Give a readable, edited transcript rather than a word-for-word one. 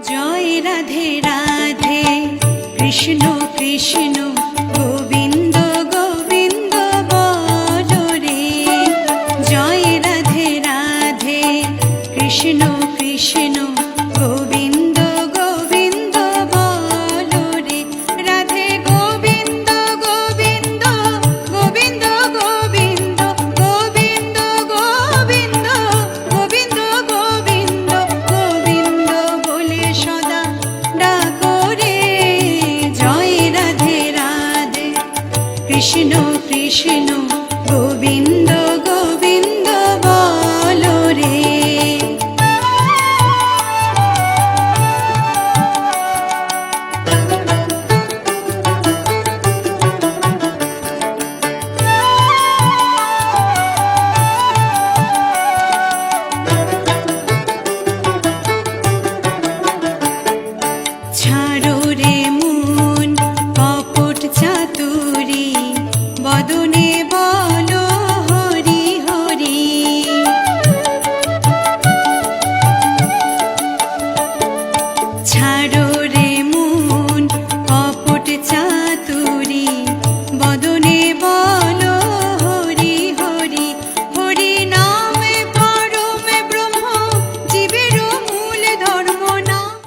জয় রাধে রাধে কৃষ্ণ কৃষ্ণ গোবিন্দ গোবিন্দ বলো রে। জয় রাধে রাধে কৃষ্ণ কৃষ্ণ গোবিন্দ গোবিন্দ বলো রে। রাধে গোবিন্দ গোবিন্দ গোবিন্দ গোবিন্দ গোবিন্দ গোবিন্দ গোবিন্দ গোবিন্দ গোবিন্দ বলে সদা ডাকো রে। জয় রাধে রাধে কৃষ্ণ কৃষ্ণ গোবিন্দ গোবিন্দ বলো রে। ছাড়ো রে মন কপট চাতুরি বদনে বলো হরি হরি। ছাড়ো